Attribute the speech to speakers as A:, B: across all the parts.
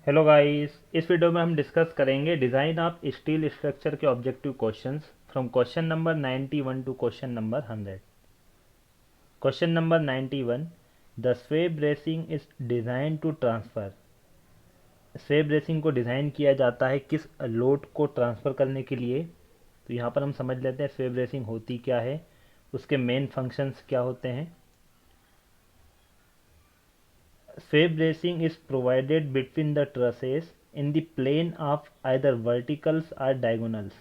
A: Hello guys, इस video में हम डिस्कस करेंगे डिज़ाइन ऑफ स्टील स्ट्रक्चर के objective questions from question number 91 to question number 100। Question number 91, the sway bracing is design to transfer. Sway bracing को design किया जाता है किस लोड को ट्रांसफ़र करने के लिए। तो यहाँ पर हम समझ लेते हैं स्वे ब्रेसिंग होती क्या है, उसके मेन फंक्शंस क्या होते हैं। Sway bracing is provided between the trusses in the plane of either verticals or diagonals।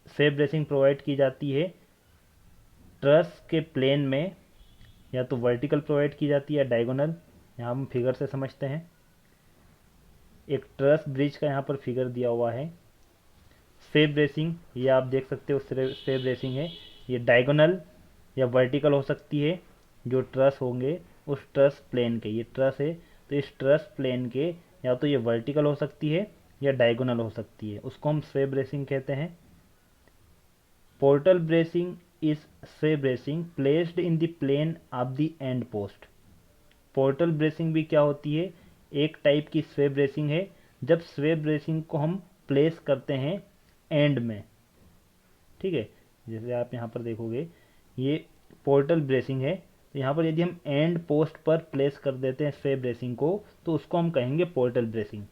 A: स्वे ब्रेसिंग प्रोवाइड की जाती है ट्रस के प्लेन में, या तो वर्टिकल प्रोवाइड की जाती है या डायगोनल। यहाँ हम फिगर से समझते हैं। एक ट्रस ब्रिज का यहाँ पर फिगर दिया हुआ है। स्वे ब्रेसिंग ये आप देख सकते हो, स्वे ब्रेसिंग है, ये डायगोनल या वर्टिकल हो सकती है। जो ट्रस होंगे उस ट्रस प्लेन के, ये ट्रस है तो इस ट्रस प्लेन के या तो ये वर्टिकल हो सकती है या डायगोनल हो सकती है, उसको हम स्वे ब्रेसिंग कहते हैं। Portal bracing is sway bracing placed in the plane of the end post. Portal bracing भी क्या होती है, एक टाइप की स्वे ब्रेसिंग है जब स्वे ब्रेसिंग को हम प्लेस करते हैं एंड में। ठीक है, जैसे आप यहाँ पर देखोगे ये पोर्टल ब्रेसिंग है, तो यहाँ पर यदि हम एंड पोस्ट पर प्लेस कर देते हैं स्वे ब्रेसिंग को तो उसको हम कहेंगे पोर्टल ब्रेसिंग।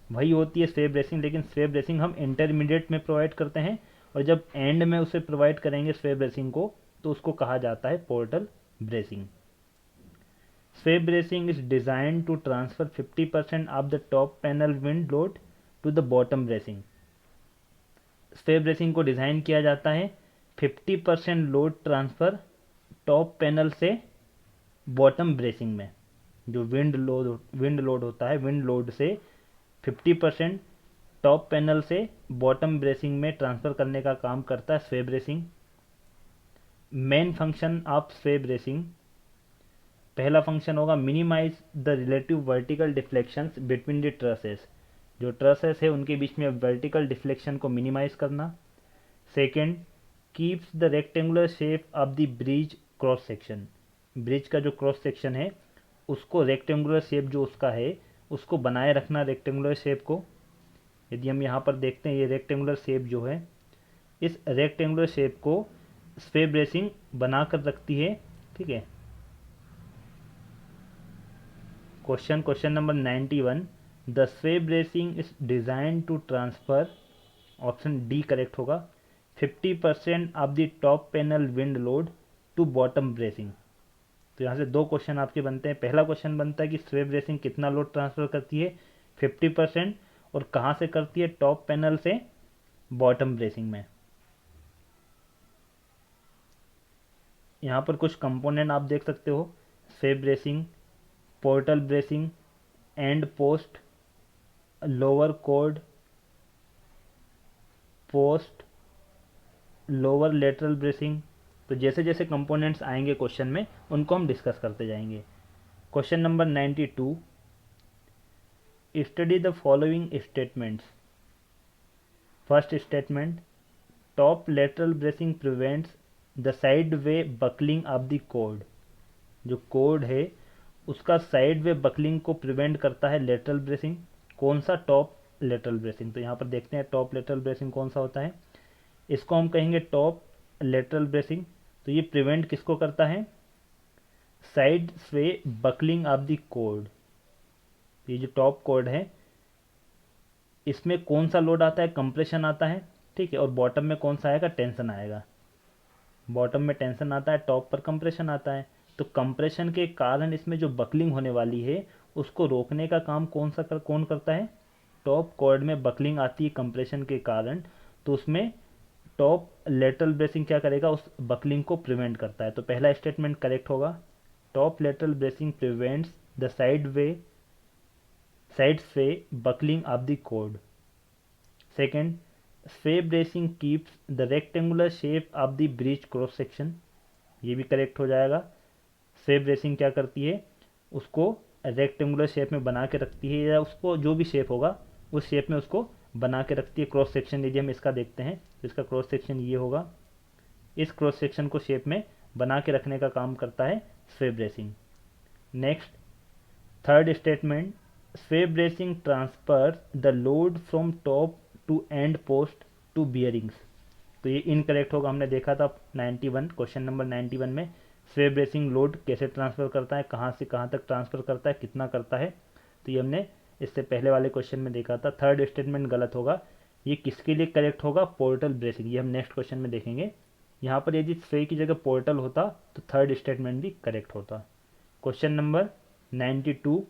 A: वही होती है स्वे ब्रेसिंग, लेकिन स्वे ब्रेसिंग हम इंटरमीडिएट में प्रोवाइड करते हैं और जब एंड में उसे प्रोवाइड करेंगे स्वे ब्रेसिंग को तो उसको कहा जाता है portal bracing. Sway bracing is design to transfer 50% of the top panel wind load to the bottom bracing. Sway bracing को डिज़ाइन किया जाता है 50% लोड ट्रांसफ़र टॉप पैनल से बॉटम ब्रेसिंग में। जो विंड लोड होता है, विंड लोड से 50% टॉप पैनल से बॉटम ब्रेसिंग में ट्रांसफ़र करने का काम करता है sway bracing. Main function of sway bracing, पहला फंक्शन होगा minimize the relative vertical deflections between the trusses. जो ट्रसेस है उनके बीच में वर्टिकल डिफ्लेक्शन को मिनिमाइज करना। Second, keeps the rectangular shape of the bridge cross section. Bridge का जो क्रॉस सेक्शन है उसको रेक्टेंगुलर शेप जो उसका है उसको बनाए रखना, रेक्टेंगुलर शेप को। यदि हम यहाँ पर देखते हैं ये रेक्टेंगुलर शेप जो है, इस रेक्टेंगुलर शेप को स्वे ब्रेसिंग बना कर रखती है। ठीक है, question number 91, the sway bracing is design to transfer, option D correct होगा, 50% of the top panel wind load to bottom bracing. तो यहाँ से दो क्वेश्चन आपके बनते हैं। पहला क्वेश्चन बनता है कि स्वे ब्रेसिंग कितना लोड ट्रांसफर करती है, 50%, और कहाँ से करती है, टॉप पैनल से बॉटम ब्रेसिंग में। यहाँ पर कुछ कंपोनेंट आप देख सकते हो, स्वे bracing, portal bracing, and post, lower code, post, lower lateral bracing. तो जैसे जैसे कंपोनेंट्स आएंगे क्वेश्चन में उनको हम डिस्कस करते जाएंगे। Question number 92, study the following statements. First statement, top lateral bracing prevents the side way buckling of the code. जो कोड है उसका साइड वे बकलिंग को प्रिवेंट करता है लेटरल ब्रेसिंग। कौन सा, टॉप लेटरल ब्रेसिंग। तो यहाँ पर देखते हैं टॉप लेटरल ब्रेसिंग कौन सा होता है, इसको हम कहेंगे टॉप लेटरल ब्रेसिंग। तो ये प्रिवेंट किसको करता है, side sway buckling of the code. ये जो टॉप कोड है इसमें कौन सा लोड आता है, कंप्रेशन आता है। ठीक है, और बॉटम में कौन सा आएगा, टेंशन आएगा। बॉटम में टेंशन आता है, टॉप पर कंप्रेशन आता है। तो कंप्रेशन के कारण इसमें जो बकलिंग होने वाली है उसको रोकने का काम कौन करता है, टॉप कॉर्ड में बकलिंग आती है कंप्रेशन के कारण, तो उसमें टॉप लेटरल ब्रेसिंग क्या करेगा, उस बकलिंग को प्रिवेंट करता है। तो पहला स्टेटमेंट करेक्ट होगा, top lateral bracing prevents the side sway buckling of the कोड। Second, sway bracing keeps the rectangular shape of the bridge cross section. ये भी करेक्ट हो जाएगा। स्वे ब्रेसिंग क्या करती है, उसको रेक्टेंगुलर शेप में बना के रखती है, या उसको जो भी शेप होगा उस शेप में उसको बना के रखती है। क्रॉस सेक्शन यदि हम इसका देखते हैं तो इसका क्रॉस सेक्शन ये होगा, इस क्रॉस सेक्शन को शेप में बना के रखने का काम करता है sway bracing. Next, third statement, sway bracing transfer the load from top to end post to bearings. तो ये इनकरेक्ट होगा, हमने देखा था 91 क्वेश्चन नंबर 91 में स्वे ब्रेसिंग लोड कैसे ट्रांसफ़र करता है, कहाँ से कहाँ तक ट्रांसफ़र करता है, कितना करता है। तो ये हमने इससे पहले वाले क्वेश्चन में देखा था। थर्ड स्टेटमेंट गलत होगा। ये किसके लिए करेक्ट होगा? Portal bracing. ये हम नेक्स्ट क्वेश्चन में देखेंगे। यहाँ पर यदि स्वे की जगह पोर्टल होता तो थर्ड स्टेटमेंट भी करेक्ट होता। Question number 92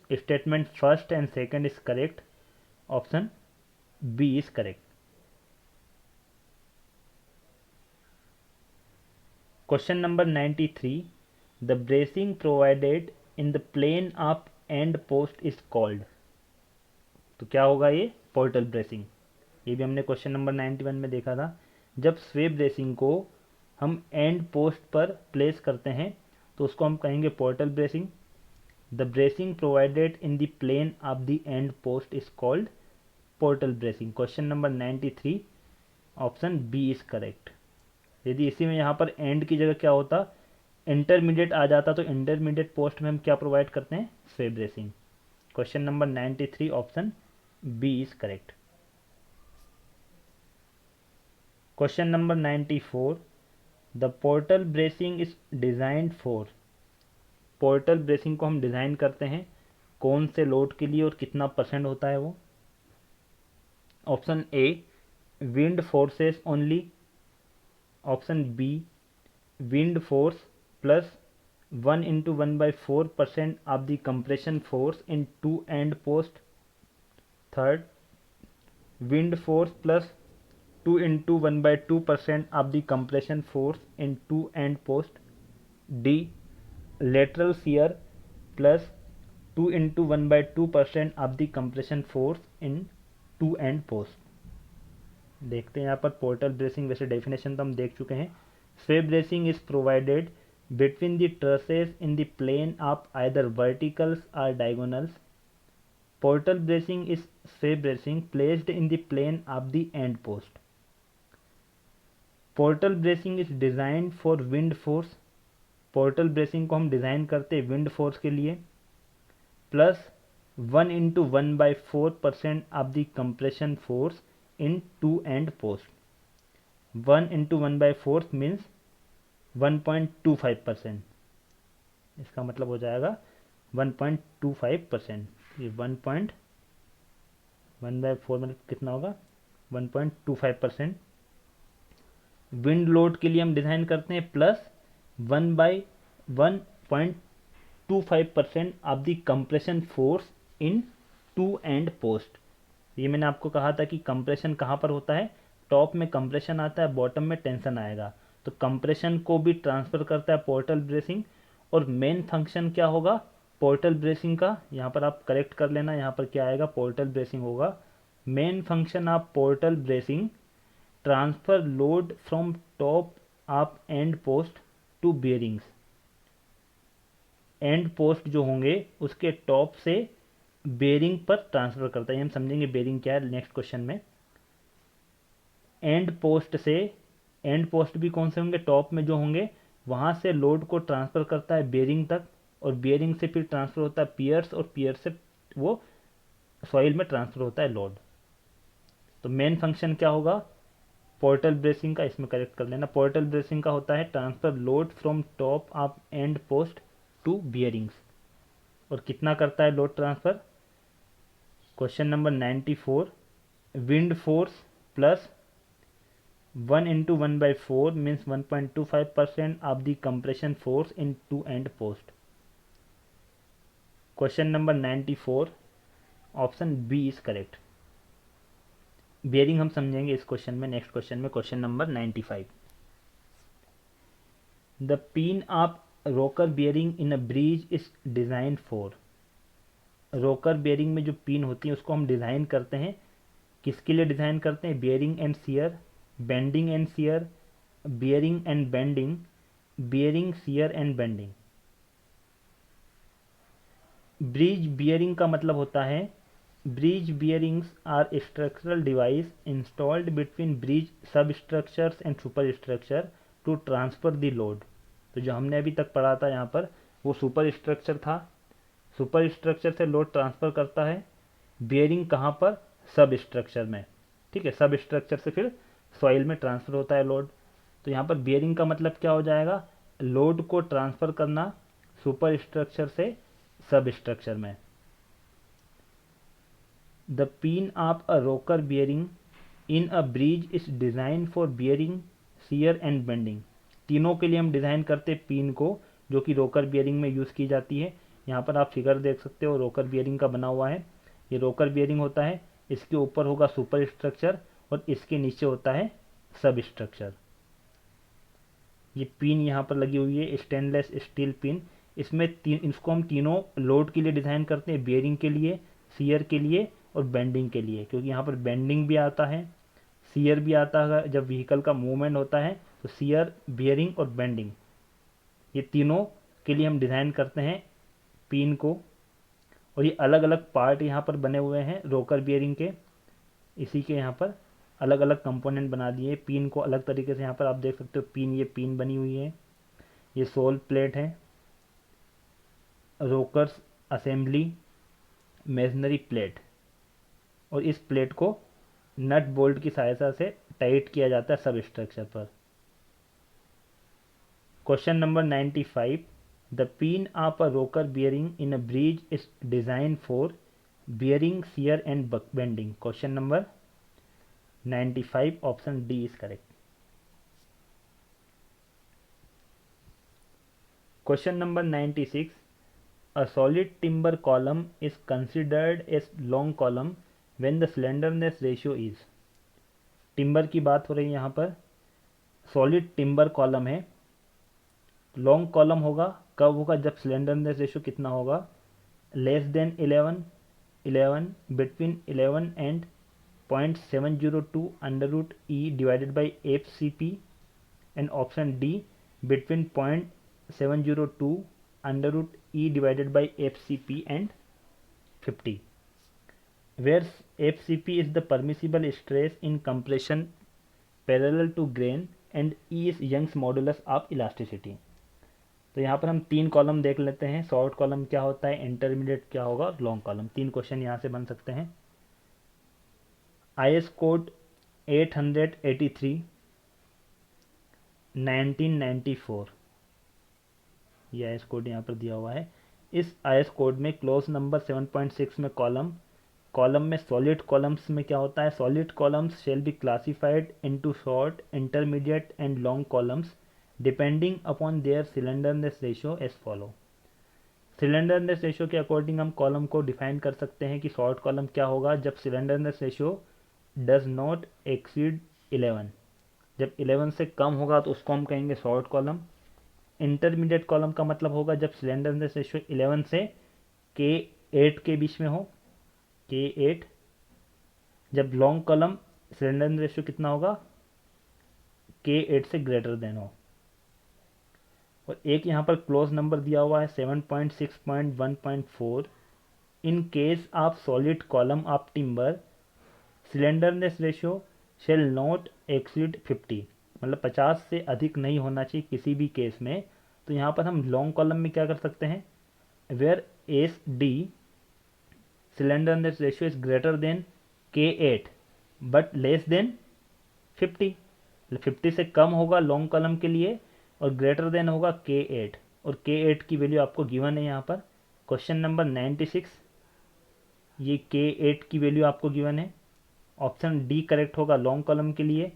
A: statement first and second is correct. Option B is correct. Question number 93. The bracing provided in the plane up end post is called. तो क्या होगा ये? Portal bracing. ये भी हमने क्वेश्चन नंबर 91 में देखा था। जब स्वे ब्रेसिंग को हम एंड पोस्ट पर प्लेस करते हैं तो उसको हम कहेंगे portal bracing. The bracing provided in the plane of the end post is called portal bracing. Question number 93 option B is correct. यदि इसी में यहाँ पर एंड की जगह क्या होता, इंटरमीडिएट आ जाता, तो इंटरमीडिएट पोस्ट में हम क्या प्रोवाइड करते हैं? Sway bracing. Question number 93 option B is correct. Question number 94 the portal bracing is designed for. Portal bracing को हम डिज़ाइन करते हैं कौन से लोड के लिए और कितना परसेंट होता है वो? Option A wind forces only. Option B wind force plus 1/1/4% of the compression force in to end post. Third wind force plus 2/1/2% of the compression force in to end post. D lateral shear plus 2/1/2% of the compression force in to end post. देखते हैं यहाँ पर portal bracing. वैसे definition तो हम देख चुके हैं। Sway bracing is provided between the trusses in the plane of either verticals और diagonals. Portal bracing is sway bracing placed in the plane of the end post. Portal bracing is designed for wind force. Portal bracing को हम design करते हैं wind force के लिए। Plus 1/1/4% of the compression force in to end post. 1/1/4 means 1.25%। इसका मतलब हो जाएगा 1.25%। ये 1/1/4 मतलब कितना होगा? 1.25%। विंड लोड के लिए हम डिज़ाइन करते हैं plus 1/1.25% of the compression force in to end post. ये मैंने आपको कहा था कि कंप्रेशन कहाँ पर होता है? टॉप में कंप्रेशन आता है, बॉटम में टेंशन आएगा। तो कंप्रेशन को भी ट्रांसफ़र करता है पोर्टल ब्रेसिंग। और मेन फंक्शन क्या होगा पोर्टल ब्रेसिंग का? यहाँ पर आप करेक्ट कर लेना, यहाँ पर क्या आएगा? पोर्टल ब्रेसिंग होगा। Main function of portal bracing transfer load from top of end post to bearings. End post जो होंगे उसके टॉप से बेरिंग पर ट्रांसफर करता है। हम समझेंगे बेरिंग क्या है नेक्स्ट क्वेश्चन में। एंड पोस्ट से, एंड पोस्ट भी कौन से होंगे? टॉप में जो होंगे वहां से लोड को ट्रांसफर करता है बेरिंग तक, और बेरिंग से फिर ट्रांसफर होता है पियर्स, और पियर से वो सॉइल में ट्रांसफर होता है लोड। तो मेन फंक्शन क्या होगा पोर्टल ब्रेसिंग का? इसमें करेक्ट कर लेना। पोर्टल ब्रेसिंग का होता है transfer load from top of end post to bearings. और कितना करता है load transfer? Question number 94 wind force plus 1/1/4 means 1.25% of the compression force in to end post. Question number 94 option B is correct. Bearing हम समझेंगे इस क्वेश्चन में next question में। Question number 95 the pin of rocker bearing in a bridge is design for. Rocker bearing में जो pin होती है उसको हम डिज़ाइन करते हैं किसके लिए? डिज़ाइन करते हैं bearing and shear, bending and shear, bearing and bending, bearing shear and bending. Bridge bearing का मतलब होता है bridge bearings are structural device installed between bridge substructures and superstructure to transfer the load. तो जो हमने अभी तक पढ़ा था यहाँ पर वो सुपर स्ट्रक्चर था। सुपर स्ट्रक्चर से लोड ट्रांसफ़र करता है, बियरिंग कहाँ पर, सब स्ट्रक्चर में, ठीक है, सब स्ट्रक्चर से फिर सॉइल में ट्रांसफ़र होता है लोड। तो यहाँ पर बियरिंग का मतलब क्या हो जाएगा, लोड को ट्रांसफ़र करना सुपर स्ट्रक्चर से सब स्ट्रक्चर में। The pin of a rocker bearing in a bridge is design for bearing shear and bending. तीनों के लिए हम डिज़ाइन करते हैं पिन को, जो कि रोकर बियरिंग में यूज़ की जाती है। यहाँ पर आप फिगर देख सकते हो, रोकर बियरिंग का बना हुआ है। ये रोकर बियरिंग होता है, इसके ऊपर होगा सुपर स्ट्रक्चर और इसके नीचे होता है सब स्ट्रक्चर। ये पिन यहाँ पर लगी हुई है, स्टेनलेस स्टील पिन। इसमें इसको हम तीनों लोड के लिए डिज़ाइन करते हैं, बियरिंग के लिए, शियर के लिए और बेंडिंग के लिए, क्योंकि यहाँ पर बेंडिंग भी आता है, शियर भी आता है। जब व्हीकल का मूवमेंट होता है तो शियर, बियरिंग और बेंडिंग, ये तीनों के लिए हम डिज़ाइन करते हैं पिन को। और ये अलग अलग पार्ट यहाँ पर बने हुए हैं रोकर बियरिंग के, इसी के यहाँ पर अलग अलग कंपोनेंट बना दिए पिन को अलग तरीके से। यहाँ पर आप देख सकते हो पिन, ये पिन बनी हुई है, ये सोल प्लेट है, रोकर्स असेंबली, मेसनरी प्लेट, और इस प्लेट को नट बोल्ट की सहायता से टाइट किया जाता है सब स्ट्रक्चर पर। Question number 95, the pin of a rocker bearing in a bridge is design for bearing shear and bending. Question number 95, option D is correct. Question number 96, a solid timber column is considered as long column when the slenderness ratio is। Timber की बात हो रही है यहाँ पर, solid timber column है, long column होगा कब होगा, जब स्लेंडरनेस रेशियो कितना होगा, less than 11, 11, between 11 and 0.702 under root E divided by F C P, and option D between 0.702 under root E divided by FCP and 50, where FCP is the permissible stress in compression parallel to grain and E is Young's modulus of elasticity। तो यहाँ पर हम तीन column देख लेते हैं, short column क्या होता है, इंटरमीडिएट क्या होगा और लॉन्ग कॉलम। तीन क्वेश्चन यहाँ से बन सकते हैं। IS कोड 883 1994, ये आईएस कोड यहाँ पर दिया हुआ है। इस आईएस कोड में क्लोज नंबर 7.6 में कॉलम में सॉलिड कॉलम्स में क्या होता है, solid columns shall be classified into short, intermediate and long columns depending upon their slenderness ratio as follow. Slenderness ratio के अकॉर्डिंग हम कॉलम को डिफाइन कर सकते हैं कि शॉर्ट कॉलम क्या होगा, जब slenderness ratio does not exceed 11, जब 11 से कम होगा तो उसको हम कहेंगे शॉर्ट कॉलम। इंटरमीडिएट कॉलम का मतलब होगा जब स्लेंडरनेस रेशियो 11 से K8 के बीच में हो, K8। जब लॉन्ग कॉलम स्लेंडरनेस रेशियो कितना होगा, K8 से ग्रेटर देन हो। और एक यहाँ पर क्लोज नंबर दिया हुआ है 7.6.1.4, इन case of solid column of timber slenderness ratio shall not exceed 50, मतलब 50 से अधिक नहीं होना चाहिए किसी भी केस में। तो यहाँ पर हम लॉन्ग कॉलम में क्या कर सकते हैं, whereas the slenderness ratio is greater than K8 but less than 50, 50 से कम होगा लॉन्ग कॉलम के लिए और ग्रेटर देन होगा K8, और K8 की वैल्यू आपको गिवन है यहाँ पर क्वेश्चन नंबर 96, ये K8 की वैल्यू आपको गिवन है। ऑप्शन डी करेक्ट होगा लॉन्ग कॉलम के लिए,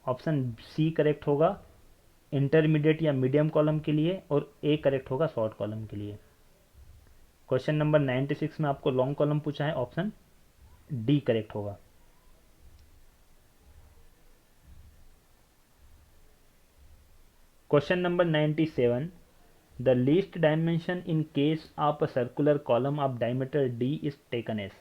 A: ऑप्शन सी करेक्ट होगा इंटरमीडिएट या मीडियम कॉलम के लिए, और ए करेक्ट होगा शॉर्ट कॉलम के लिए। क्वेश्चन नंबर 96 में आपको लॉन्ग कॉलम पूछा है, ऑप्शन डी करेक्ट होगा। Question number 97, the least dimension in case of a circular column of diameter D is taken as.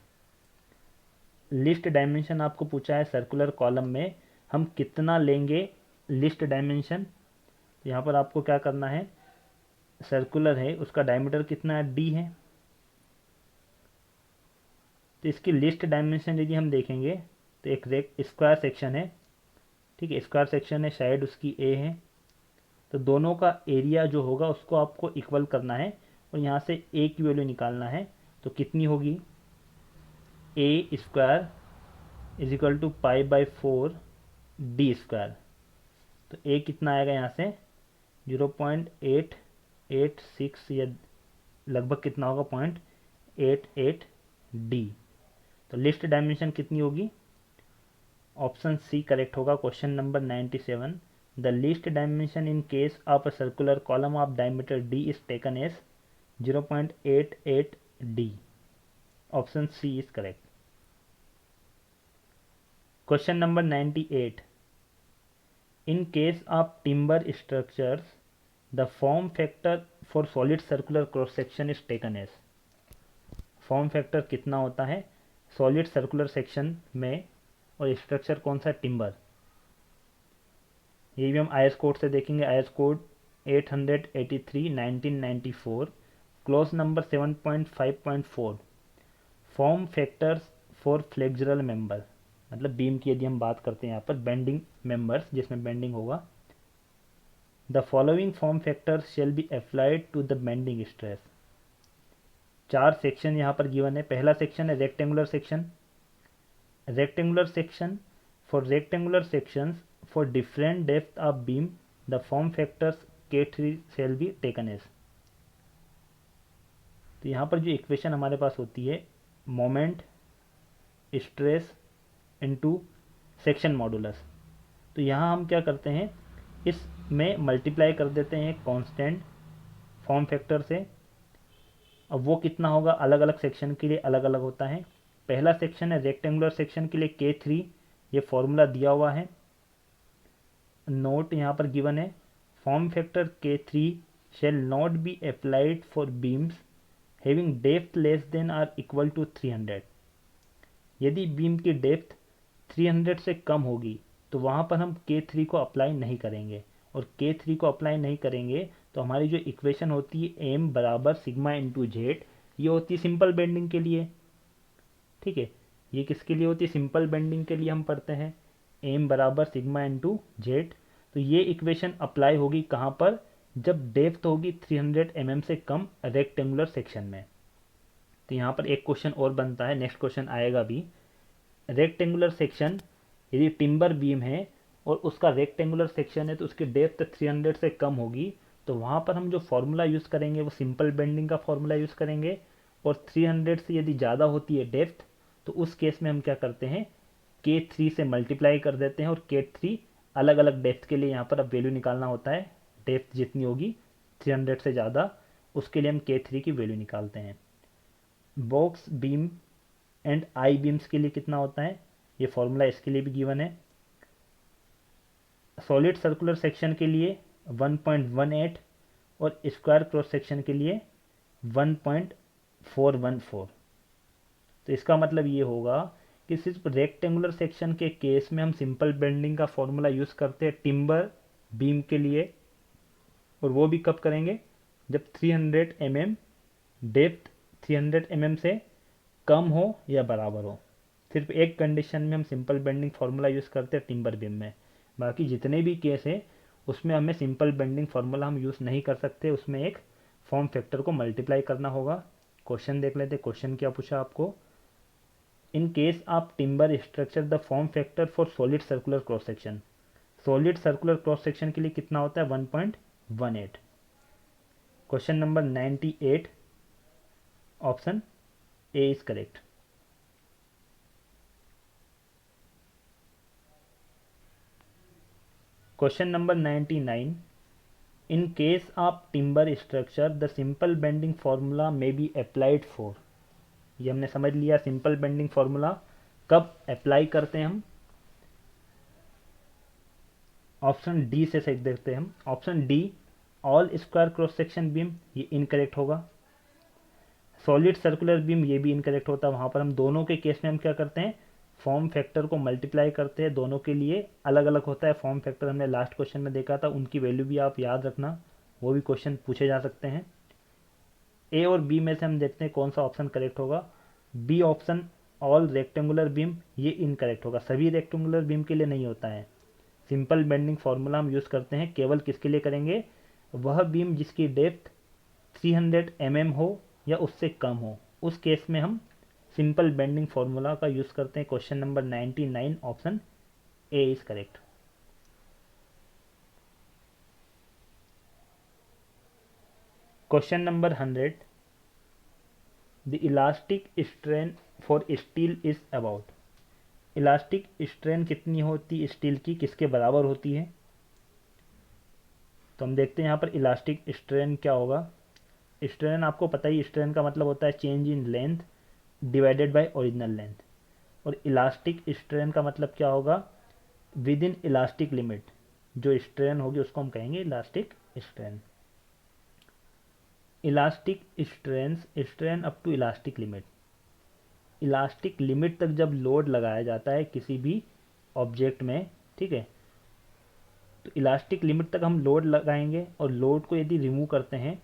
A: Least dimension आपको पूछा है, सर्कुलर कॉलम में हम कितना लेंगे लिस्ट डायमेंशन। यहाँ पर आपको क्या करना है, सर्कुलर है उसका डायमीटर कितना है, डी है, तो इसकी लिस्ट डायमेंशन यदि हम देखेंगे तो एक स्क्वायर सेक्शन है, ठीक है, स्क्वायर सेक्शन है, साइड उसकी ए है, तो दोनों का एरिया जो होगा उसको आपको इक्वल करना है, और यहाँ से ए की वैल्यू निकालना है, तो कितनी होगी, A square is equal to pi by 4 D square. तो ए कितना आएगा यहाँ से 0.886 या लगभग कितना होगा 0.88 डी। तो लिस्ट डायमेंशन कितनी होगी, ऑप्शन सी करेक्ट होगा। Question number 97, the least dimension in case of a circular column of diameter D is taken as 0.88 D. Option C is correct. Question number 98, in case of timber structures the form factor for solid circular cross section is taken as। Form factor कितना होता है solid circular section में, और structure कौन सा, timber. ये भी हम आईएस कोड से देखेंगे, IS code 883 1994 clause number 7.5.4 form factors for flexural member, मतलब बीम की यदि हम बात करते हैं यहाँ पर बेंडिंग मेंबर्स जिसमें बेंडिंग होगा। The following form factors shall be applied to the bending stress. 4 section यहाँ पर गिवन है। पहला सेक्शन है rectangular section. Rectangular section for rectangular sections for different depth of beam the form factors K3 shall be taken as. तो यहाँ पर जो equation हमारे पास होती है moment stress into section modulus, तो यहाँ हम क्या करते हैं इसमें मल्टीप्लाई कर देते हैं कांस्टेंट फॉर्म फैक्टर से। अब वो कितना होगा अलग अलग सेक्शन के लिए अलग अलग होता है। पहला सेक्शन है रेक्टेंगुलर सेक्शन के लिए K3, ये फॉर्मूला दिया हुआ है, नोट यहाँ पर गिवन है। Form factor K3 shall not be applied for beams having depth less than or equal to 300। यदि बीम की डेप्थ 300 से कम होगी तो वहाँ पर हम K3 को अप्लाई नहीं करेंगे, और K3 को अप्लाई नहीं करेंगे तो हमारी जो इक्वेशन होती है M बराबर सिग्मा इंटू जेड, ये होती है सिंपल बेंडिंग के लिए। ठीक है, ये किसके लिए होती है, सिंपल बेंडिंग के लिए हम पढ़ते हैं M बराबर सिग्मा इंटू जेड। तो ये इक्वेशन अप्लाई होगी कहाँ पर, जब डेप्थ होगी 300 mm से कम रेक्टेंगुलर सेक्शन में। तो यहाँ पर एक क्वेश्चन और बनता है, नेक्स्ट क्वेश्चन आएगा भी। रेक्टेंगुलर सेक्शन यदि टिम्बर बीम है और उसका रेक्टेंगुलर सेक्शन है तो उसकी डेप्थ 300 से कम होगी, तो वहाँ पर हम जो फॉर्मूला यूज़ करेंगे वो सिंपल बेंडिंग का फॉर्मूला यूज़ करेंगे। और 300 से यदि ज़्यादा होती है डेप्थ तो उस केस में हम क्या करते हैं K3 से मल्टीप्लाई कर देते हैं, और K3 अलग अलग डेप्थ के लिए यहाँ पर अब वैल्यू निकालना होता है। डेप्थ जितनी होगी 300 से ज़्यादा उसके लिए हम K3 की वैल्यू निकालते हैं। Box beam and I beams के लिए कितना होता है, ये फॉर्मूला इसके लिए भी गिवन है। सॉलिड सर्कुलर सेक्शन के लिए 1.18 और स्क्वायर क्रॉस सेक्शन के लिए 1.414। तो इसका मतलब ये होगा कि सिर्फ रेक्टेंगुलर सेक्शन के केस में हम सिंपल बेंडिंग का फॉर्मूला यूज़ करते हैं टिम्बर बीम के लिए, और वो भी कब करेंगे जब 300 mm डेप्थ 300 mm से कम हो या बराबर हो। सिर्फ एक कंडीशन में हम सिंपल बेंडिंग फार्मूला यूज़ करते हैं टिम्बर बीम में, बाकी जितने भी केस है उसमें हमें सिंपल बेंडिंग फार्मूला हम यूज़ नहीं कर सकते, उसमें एक फॉर्म फैक्टर को मल्टीप्लाई करना होगा। क्वेश्चन देख लेते, क्वेश्चन क्या पूछा आपको। इन case of timber structure the form factor for solid circular cross section, solid circular cross section के लिए कितना होता है 1.18। Question number 98 option A is correct. Question number 99, in case of timber structure the simple bending formula में B applied for. ये हमने समझ लिया सिंपल बेंडिंग फार्मूला कब अप्लाई करते हैं हम। ऑप्शन डी से सही देखते हैं हम, option D all square cross section beam, ये इनकरेक्ट होगा। सॉलिड सर्कुलर बीम ये भी इनकरेक्ट होता है, वहाँ पर हम दोनों के केस में हम क्या करते हैं फॉर्म फैक्टर को मल्टीप्लाई करते हैं, दोनों के लिए अलग अलग होता है फॉर्म फैक्टर। हमने लास्ट क्वेश्चन में देखा था, उनकी वैल्यू भी आप याद रखना, वो भी क्वेश्चन पूछे जा सकते हैं। ए और बी में से हम देखते हैं कौन सा ऑप्शन करेक्ट होगा। B option all rectangular beam ये इनकरेक्ट होगा, सभी रेक्टेंगुलर बीम के लिए नहीं होता है। सिंपल बेंडिंग फार्मूला हम यूज़ करते हैं केवल किसके लिए करेंगे, वह बीम जिसकी डेप्थ 300 mm हो या उससे कम हो, उस केस में हम सिंपल बेंडिंग फॉर्मूला का यूज़ करते हैं। Question number 99 option A is correct. Question number 100, the elastic strain for steel is about. Elastic strain कितनी होती स्टील की, किसके बराबर होती है? तो हम देखते हैं यहाँ पर इलास्टिक स्ट्रेन क्या होगा। स्ट्रेन आपको पता ही, स्ट्रेन का मतलब होता है change in length divided by original length, और इलास्टिक स्ट्रेन का मतलब क्या होगा? Within elastic limit. जो स्ट्रेन होगी उसको हम कहेंगे elastic strain. Elastic strain, strain up to elastic limit. Elastic limit तक जब लोड लगाया जाता है किसी भी ऑब्जेक्ट में, ठीक है, तो इलास्टिक लिमिट तक हम लोड लगाएंगे और लोड को यदि रिमूव करते हैं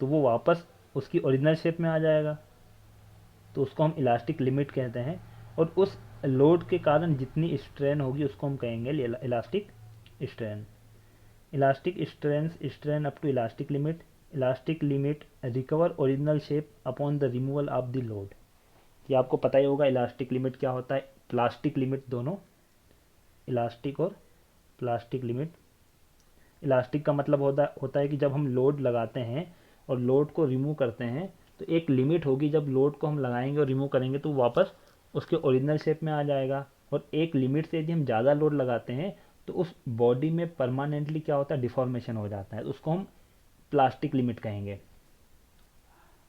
A: तो वो वापस उसकी ओरिजिनल शेप में आ जाएगा, तो उसको हम इलास्टिक लिमिट कहते हैं। और उस लोड के कारण जितनी स्ट्रेन होगी उसको हम कहेंगे elastic strain. Elastic strain, strain up to elastic limit, elastic limit recover original shape upon the removal of the load. ये आपको पता ही होगा इलास्टिक लिमिट क्या होता है, प्लास्टिक लिमिट दोनों, इलास्टिक और प्लास्टिक लिमिट। इलास्टिक का मतलब होता है कि जब हम लोड लगाते हैं और लोड को रिमूव करते हैं तो एक लिमिट होगी, जब लोड को हम लगाएंगे और रिमूव करेंगे तो वापस उसके ओरिजिनल शेप में आ जाएगा। और एक लिमिट से यदि हम ज़्यादा लोड लगाते हैं तो उस बॉडी में परमानेंटली क्या होता है, डिफॉर्मेशन हो जाता है, उसको हम प्लास्टिक लिमिट कहेंगे।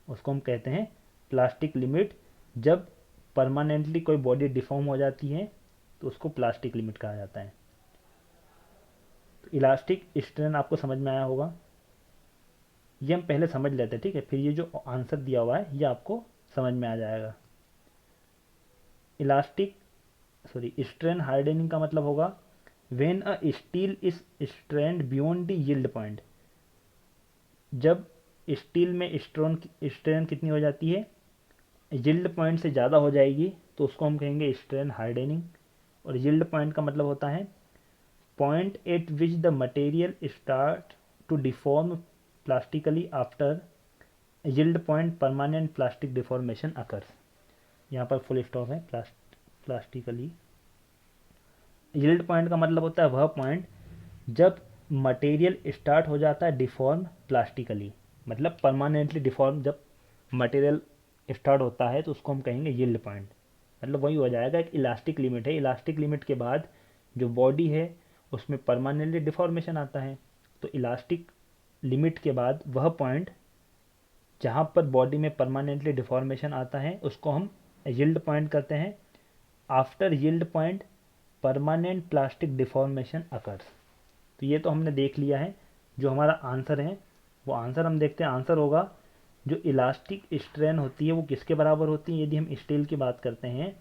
A: उसको हम कहते हैं प्लास्टिक लिमिट। जब परमानेंटली कोई बॉडी डिफॉर्म हो जाती है तो उसको प्लास्टिक लिमिट कहा जाता है। तो इलास्टिक स्ट्रेन आपको समझ में आया होगा, ये हम पहले समझ लेते हैं, ठीक है, फिर ये जो आंसर दिया हुआ है ये आपको समझ में आ जाएगा। इलास्टिक स्ट्रेन हार्डनिंग का मतलब होगा when a steel is strained beyond the yield point. जब स्टील में स्ट्रेन कितनी हो जाती है, यील्ड पॉइंट से ज़्यादा हो जाएगी, तो उसको हम कहेंगे स्ट्रेन हार्डनिंग। और यील्ड पॉइंट का मतलब होता है point at which the material start to deform plastically after yield point permanent plastic deformation occurs. यहाँ पर फुल स्टॉप है, प्लास्टिकली। यील्ड पॉइंट का मतलब होता है वह पॉइंट जब मटेरियल स्टार्ट हो जाता है डिफॉर्म प्लास्टिकली, मतलब परमानेंटली डिफॉर्म जब मटेरियल स्टार्ट होता है तो उसको हम कहेंगे यील्ड पॉइंट। मतलब वही हो जाएगा, एक इलास्टिक लिमिट है, इलास्टिक लिमिट के बाद जो बॉडी है उसमें परमानेंटली डिफॉर्मेशन आता है, तो इलास्टिक लिमिट के बाद वह पॉइंट जहाँ पर बॉडी में परमानेंटली डिफॉर्मेशन आता है उसको हम यील्ड पॉइंट कहते हैं। After yield point permanent plastic deformation occurs. तो ये तो हमने देख लिया है। जो हमारा आंसर है वो आंसर हम देखते हैं, आंसर होगा जो इलास्टिक स्ट्रेन होती है वो किसके बराबर होती है। यदि हम स्टील की बात करते हैं,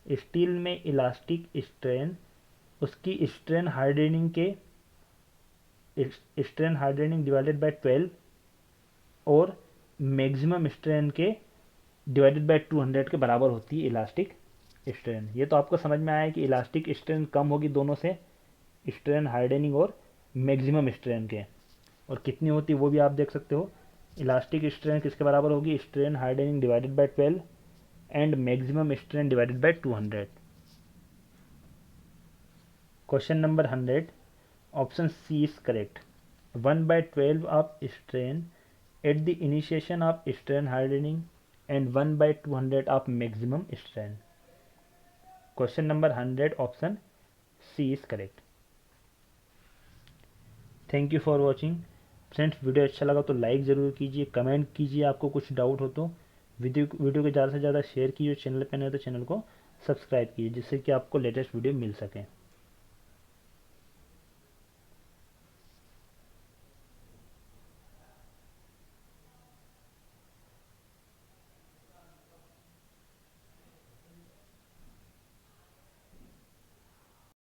A: स्टील में इलास्टिक स्ट्रेन उसकी स्ट्रेन हार्डनिंग के स्ट्रेन हार्डनिंग डिवाइडेड बाय 12 और मैक्सिमम स्ट्रेन के डिवाइडेड बाय 200 के बराबर होती है इलास्टिक स्ट्रेन। ये तो आपको समझ में आया है कि इलास्टिक स्ट्रेन कम होगी दोनों से, स्ट्रेन हार्डनिंग और मैक्सिमम स्ट्रेन के, और कितनी होती है वो भी आप देख सकते हो। इलास्टिक स्ट्रेन किसके बराबर होगी, strain hardening divided by 12 and maximum strain divided by 200। Question number 100 option C is correct. 1/12 of strain at the initiation of strain hardening and 1/200 of maximum strain. Question number 100 option C is correct. Thank you for watching friends. Video अच्छा लगा तो like ज़रूर कीजिए, comment कीजिए, आपको कुछ doubt हो तो वीडियो को ज़्यादा से ज़्यादा शेयर कीजिए, चैनल पर नहीं तो चैनल को सब्सक्राइब कीजिए जिससे कि आपको लेटेस्ट वीडियो मिल सके।